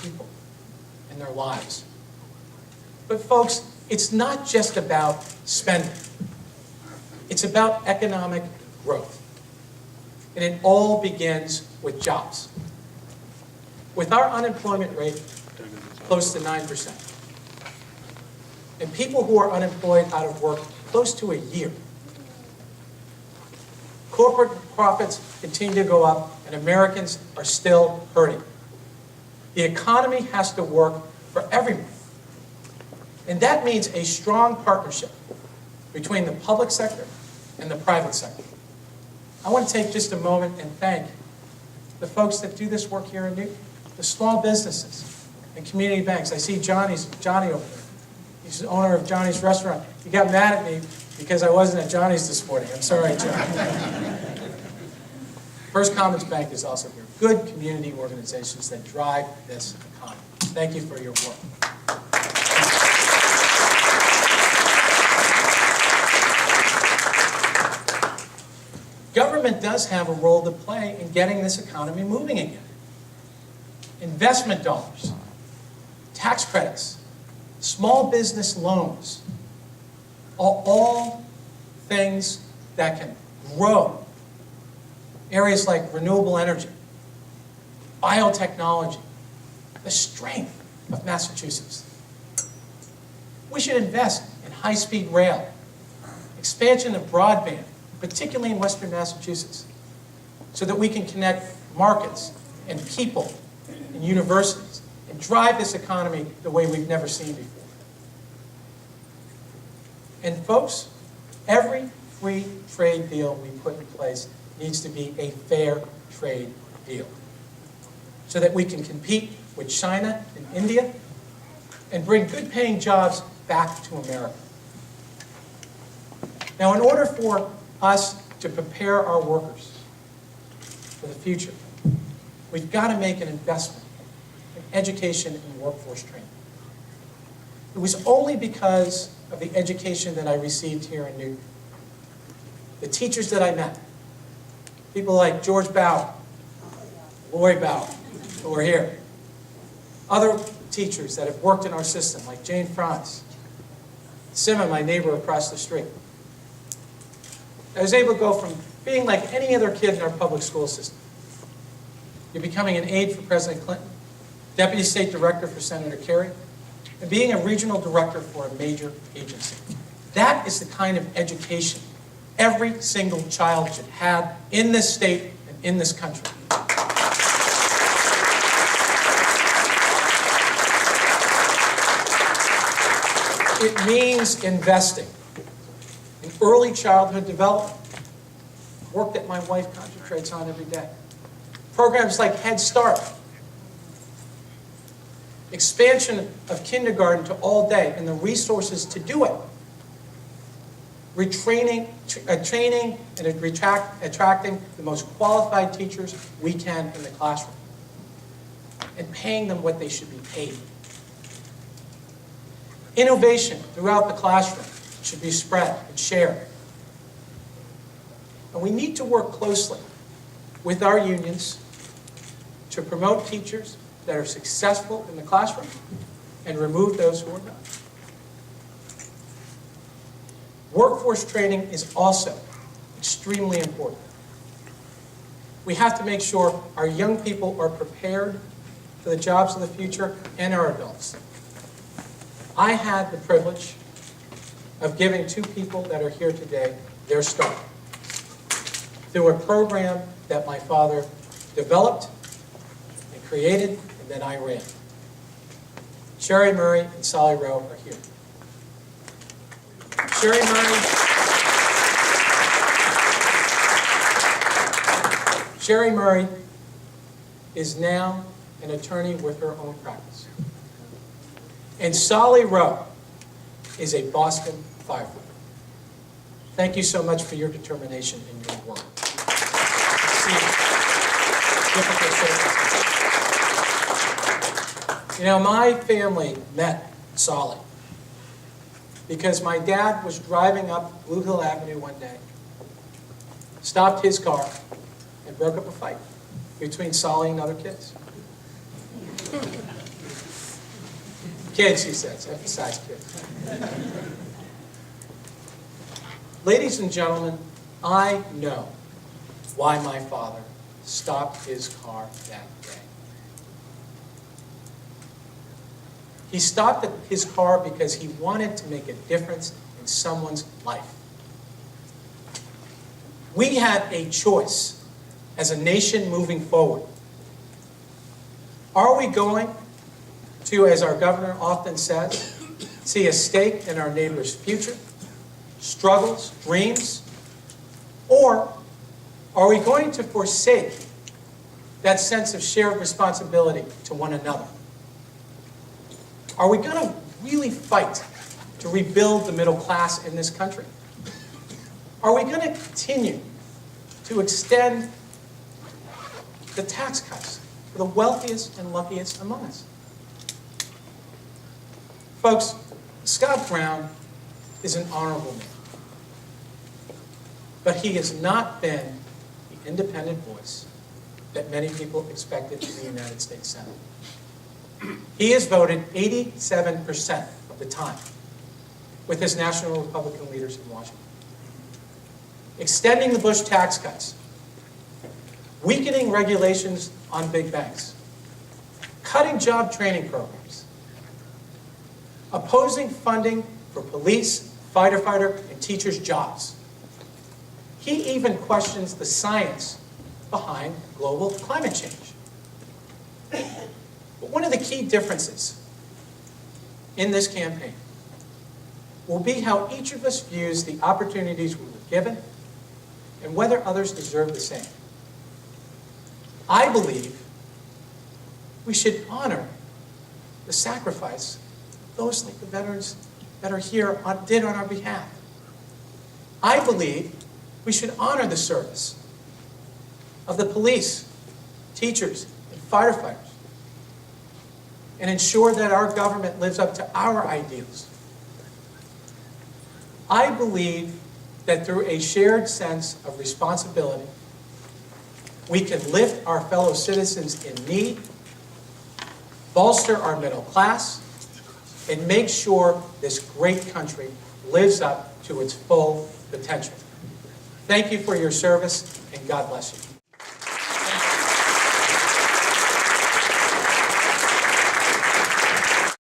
people and their lives. But folks, it's not just about spending. It's about economic growth. And it all begins with jobs. With our unemployment rate close to 9%, and people who are unemployed out of work close to a year, corporate profits continue to go up, and Americans are still hurting. The economy has to work for everyone. And that means a strong partnership between the public sector and the private sector. I want to take just a moment and thank the folks that do this work here in Newton, the small businesses and community banks. I see Johnny over there. He's the owner of Johnny's Restaurant. He got mad at me because I wasn't at Johnny's this morning. I'm sorry, John. First Commons Bank is also here. Good community organizations that drive this economy. Thank you for your work. Government does have a role to play in getting this economy moving again. Investment dollars, tax credits, small business loans are all things that can grow. Areas like renewable energy, biotechnology, the strength of Massachusetts. We should invest in high-speed rail, expansion of broadband, particularly in Western Massachusetts, so that we can connect markets and people and universities and drive this economy the way we've never seen before. And folks, every free trade deal we put in place needs to be a fair trade deal so that we can compete with China and India and bring good-paying jobs back to America. Now, in order for us to prepare our workers for the future, we've got to make an investment in education and workforce training. It was only because of the education that I received here in Newton, the teachers that I met, people like George Bow, Lori Bow, who are here, other teachers that have worked in our system, like Jane Franz, Simon, my neighbor across the street. I was able to go from being like any other kid in our public school system. You're becoming an aide for President Clinton, Deputy State Director for Senator Kerry, and being a regional director for a major agency. That is the kind of education every single child should have in this state and in this country. It means investing in early childhood development, work that my wife concentrates on every day. Programs like Head Start, expansion of kindergarten to all day and the resources to do it. Training and attracting the most qualified teachers we can in the classroom and paying them what they should be paid. Innovation throughout the classroom should be spread and shared. And we need to work closely with our unions to promote teachers that are successful in the classroom and remove those who are not. Workforce training is also extremely important. We have to make sure our young people are prepared for the jobs of the future and our adults. I had the privilege of giving two people that are here today their start through a program that my father developed and created and then I ran. Sherry Murray and Sally Rowe are here. Sherry Murray is now an attorney with her own practice. And Sally Rowe is a Boston firefighter. Thank you so much for your determination in your work. You know, my family met Sally because my dad was driving up Blue Hill Avenue one day, stopped his car, and broke up a fight between Sally and other kids. Kids, he says, emphasize kids. Ladies and gentlemen, I know why my father stopped his car that day. He stopped his car because he wanted to make a difference in someone's life. We had a choice as a nation moving forward. Are we going to, as our governor often says, see a stake in our neighbor's future, struggles, dreams? Or are we going to forsake that sense of shared responsibility to one another? Are we going to really fight to rebuild the middle class in this country? Are we going to continue to extend the tax cuts for the wealthiest and luckiest among us? Folks, Scott Brown is an honorable man, but he has not been the independent voice that many people expected in the United States Senate. He has voted 87% of the time with his national Republican leaders in Washington. Extending the Bush tax cuts, weakening regulations on big banks, cutting job training programs, opposing funding for police, firefighter, and teachers' jobs. He even questions the science behind global climate change. But one of the key differences in this campaign will be how each of us views the opportunities we were given and whether others deserve the same. I believe we should honor the sacrifice those like the veterans that are here did on our behalf. I believe we should honor the service of the police, teachers, and firefighters, and ensure that our government lives up to our ideals. I believe that through a shared sense of responsibility, we can lift our fellow citizens in need, bolster our middle class, and make sure this great country lives up to its full potential. Thank you for your service, and God bless you.